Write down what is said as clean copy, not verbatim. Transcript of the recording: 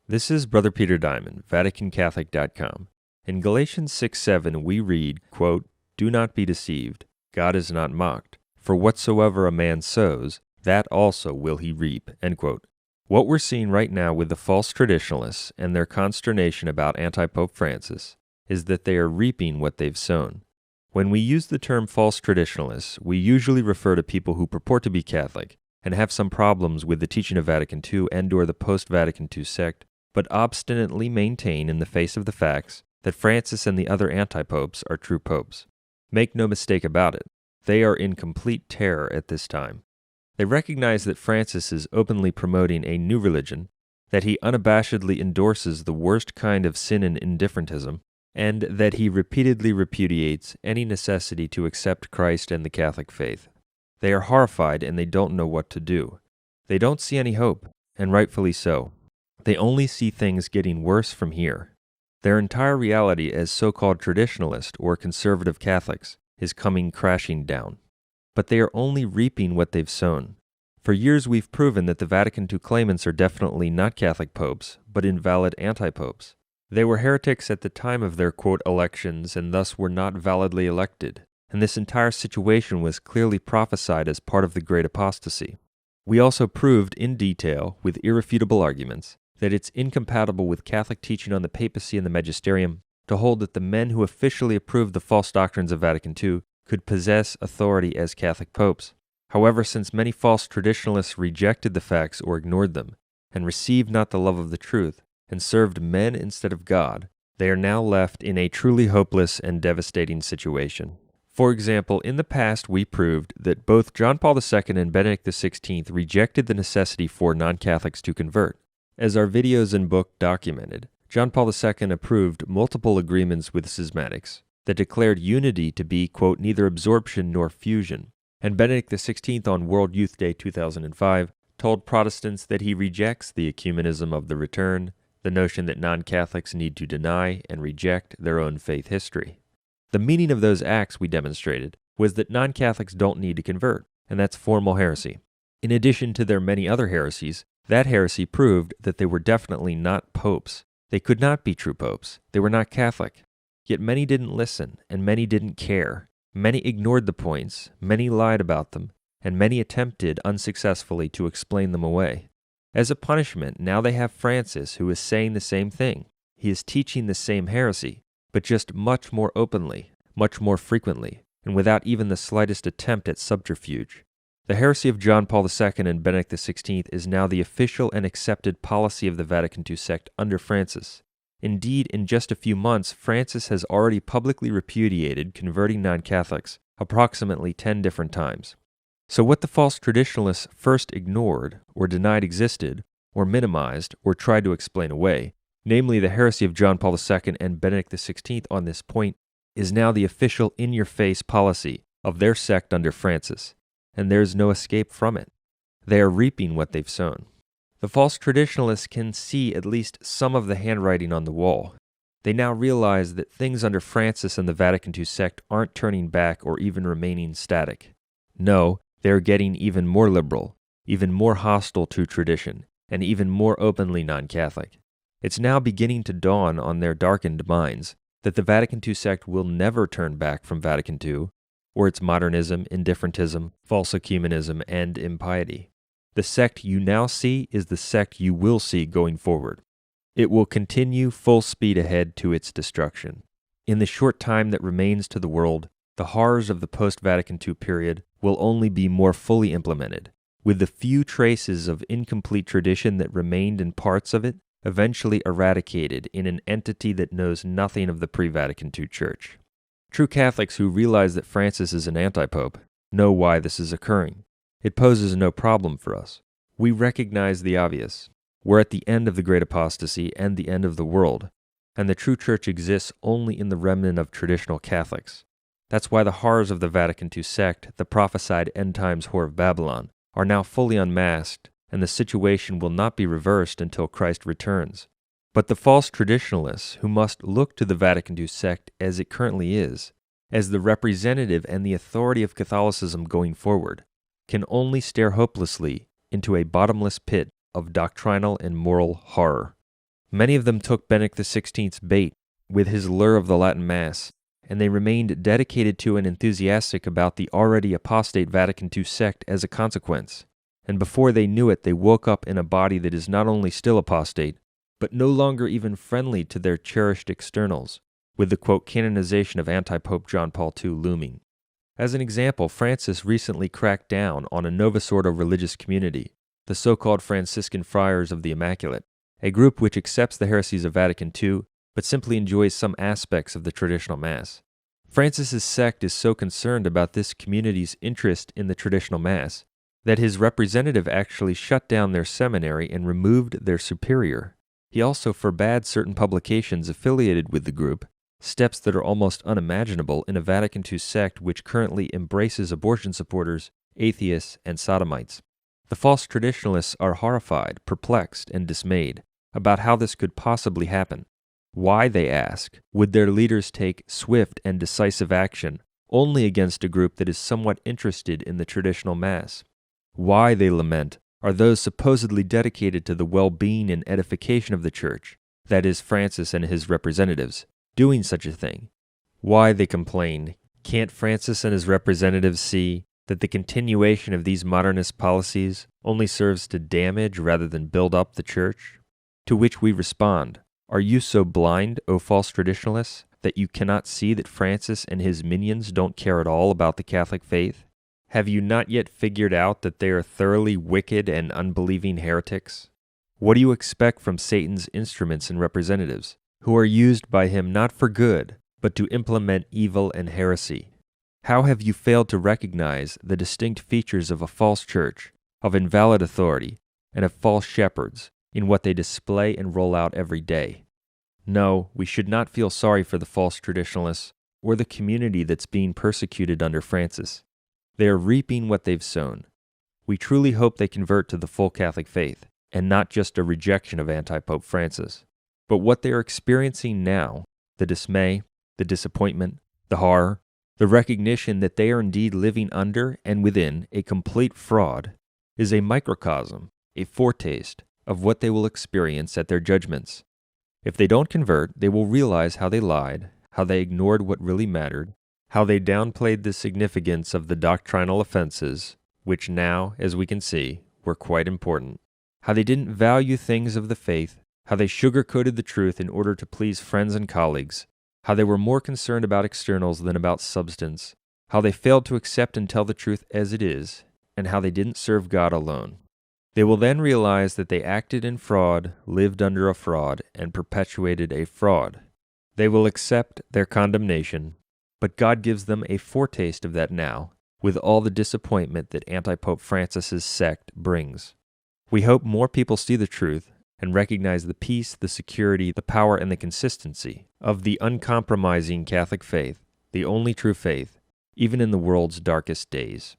This is Brother Peter Diamond, vaticancatholic.com. In Galatians 6:7 we read, quote, "Do not be deceived, God is not mocked, for whatsoever a man sows, that also will he reap," end quote. What we're seeing right now with the false traditionalists and their consternation about anti-Pope Francis is that they are reaping what they've sown. When we use the term false traditionalists, we usually refer to people who purport to be Catholic and have some problems with the teaching of Vatican II and/or the post-Vatican II sect, but obstinately maintain in the face of the facts that Francis and the other anti-popes are true popes. Make no mistake about it, they are in complete terror at this time. They recognize that Francis is openly promoting a new religion, that he unabashedly endorses the worst kind of sin and indifferentism, and that he repeatedly repudiates any necessity to accept Christ and the Catholic faith. They are horrified and they don't know what to do. They don't see any hope, and rightfully so. They only see things getting worse from here. Their entire reality as so-called traditionalist or conservative Catholics is coming crashing down. But they are only reaping what they've sown. For years we've proven that the Vatican II claimants are definitely not Catholic popes, but invalid anti-popes. They were heretics at the time of their, quote, elections and thus were not validly elected, and this entire situation was clearly prophesied as part of the Great Apostasy. We also proved in detail, with irrefutable arguments, that it's incompatible with Catholic teaching on the papacy and the magisterium to hold that the men who officially approved the false doctrines of Vatican II could possess authority as Catholic popes. However, since many false traditionalists rejected the facts or ignored them, and received not the love of the truth, and served men instead of God, they are now left in a truly hopeless and devastating situation. For example, in the past we proved that both John Paul II and Benedict XVI rejected the necessity for non-Catholics to convert. As our videos and book documented, John Paul II approved multiple agreements with schismatics that declared unity to be, quote, neither absorption nor fusion, and Benedict XVI on World Youth Day 2005 told Protestants that he rejects the ecumenism of the return, the notion that non-Catholics need to deny and reject their own faith history. The meaning of those acts, we demonstrated, was that non-Catholics don't need to convert, and that's formal heresy. In addition to their many other heresies, that heresy proved that they were definitely not popes. They could not be true popes. They were not Catholic. Yet many didn't listen, and many didn't care. Many ignored the points, many lied about them, and many attempted unsuccessfully to explain them away. As a punishment, now they have Francis, who is saying the same thing. He is teaching the same heresy, but just much more openly, much more frequently, and without even the slightest attempt at subterfuge. The heresy of John Paul II and Benedict XVI is now the official and accepted policy of the Vatican II sect under Francis. Indeed, in just a few months, Francis has already publicly repudiated converting non-Catholics approximately 10 different times. So what the false traditionalists first ignored, or denied existed, or minimized, or tried to explain away, namely the heresy of John Paul II and Benedict XVI on this point, is now the official in-your-face policy of their sect under Francis, and there is no escape from it. They are reaping what they've sown. The false traditionalists can see at least some of the handwriting on the wall. They now realize that things under Francis and the Vatican II sect aren't turning back or even remaining static. No, they are getting even more liberal, even more hostile to tradition, and even more openly non-Catholic. It's now beginning to dawn on their darkened minds that the Vatican II sect will never turn back from Vatican II, or its modernism, indifferentism, false ecumenism, and impiety. The sect you now see is the sect you will see going forward. It will continue full speed ahead to its destruction. In the short time that remains to the world, the horrors of the post-Vatican II period will only be more fully implemented, with the few traces of incomplete tradition that remained in parts of it eventually eradicated in an entity that knows nothing of the pre-Vatican II Church. True Catholics who realize that Francis is an anti-pope know why this is occurring. It poses no problem for us. We recognize the obvious. We're at the end of the Great Apostasy and the end of the world, and the true Church exists only in the remnant of traditional Catholics. That's why the horrors of the Vatican II sect, the prophesied end-times whore of Babylon, are now fully unmasked, and the situation will not be reversed until Christ returns. But the false traditionalists, who must look to the Vatican II sect as it currently is, as the representative and the authority of Catholicism going forward, can only stare hopelessly into a bottomless pit of doctrinal and moral horror. Many of them took Benedict XVI's bait with his lure of the Latin Mass, and they remained dedicated to and enthusiastic about the already apostate Vatican II sect as a consequence. And before they knew it, they woke up in a body that is not only still apostate, but no longer even friendly to their cherished externals, with the, quote, canonization of anti-Pope John Paul II looming. As an example, Francis recently cracked down on a Novus Ordo religious community, the so-called Franciscan Friars of the Immaculate, a group which accepts the heresies of Vatican II, but simply enjoys some aspects of the traditional Mass. Francis's sect is so concerned about this community's interest in the traditional Mass that his representative actually shut down their seminary and removed their superior. He also forbade certain publications affiliated with the group, steps that are almost unimaginable in a Vatican II sect which currently embraces abortion supporters, atheists, and sodomites. The false traditionalists are horrified, perplexed, and dismayed about how this could possibly happen. Why, they ask, would their leaders take swift and decisive action only against a group that is somewhat interested in the traditional Mass? Why, they lament, are those supposedly dedicated to the well-being and edification of the Church, that is, Francis and his representatives, doing such a thing? Why, they complain, can't Francis and his representatives see that the continuation of these modernist policies only serves to damage rather than build up the Church? To which we respond, are you so blind, O false traditionalists, that you cannot see that Francis and his minions don't care at all about the Catholic faith? Have you not yet figured out that they are thoroughly wicked and unbelieving heretics? What do you expect from Satan's instruments and representatives, who are used by him not for good, but to implement evil and heresy? How have you failed to recognize the distinct features of a false church, of invalid authority, and of false shepherds in what they display and roll out every day? No, we should not feel sorry for the false traditionalists or the community that's being persecuted under Francis. They are reaping what they've sown. We truly hope they convert to the full Catholic faith, and not just a rejection of anti-Pope Francis. But what they are experiencing now, the dismay, the disappointment, the horror, the recognition that they are indeed living under and within a complete fraud, is a microcosm, a foretaste of what they will experience at their judgments. If they don't convert, they will realize how they lied, how they ignored what really mattered, how they downplayed the significance of the doctrinal offenses, which now, as we can see, were quite important, how they didn't value things of the faith, how they sugar-coated the truth in order to please friends and colleagues, how they were more concerned about externals than about substance, how they failed to accept and tell the truth as it is, and how they didn't serve God alone. They will then realize that they acted in fraud, lived under a fraud, and perpetuated a fraud. They will accept their condemnation, but God gives them a foretaste of that now, with all the disappointment that anti-Pope Francis's sect brings. We hope more people see the truth and recognize the peace, the security, the power, and the consistency of the uncompromising Catholic faith, the only true faith, even in the world's darkest days.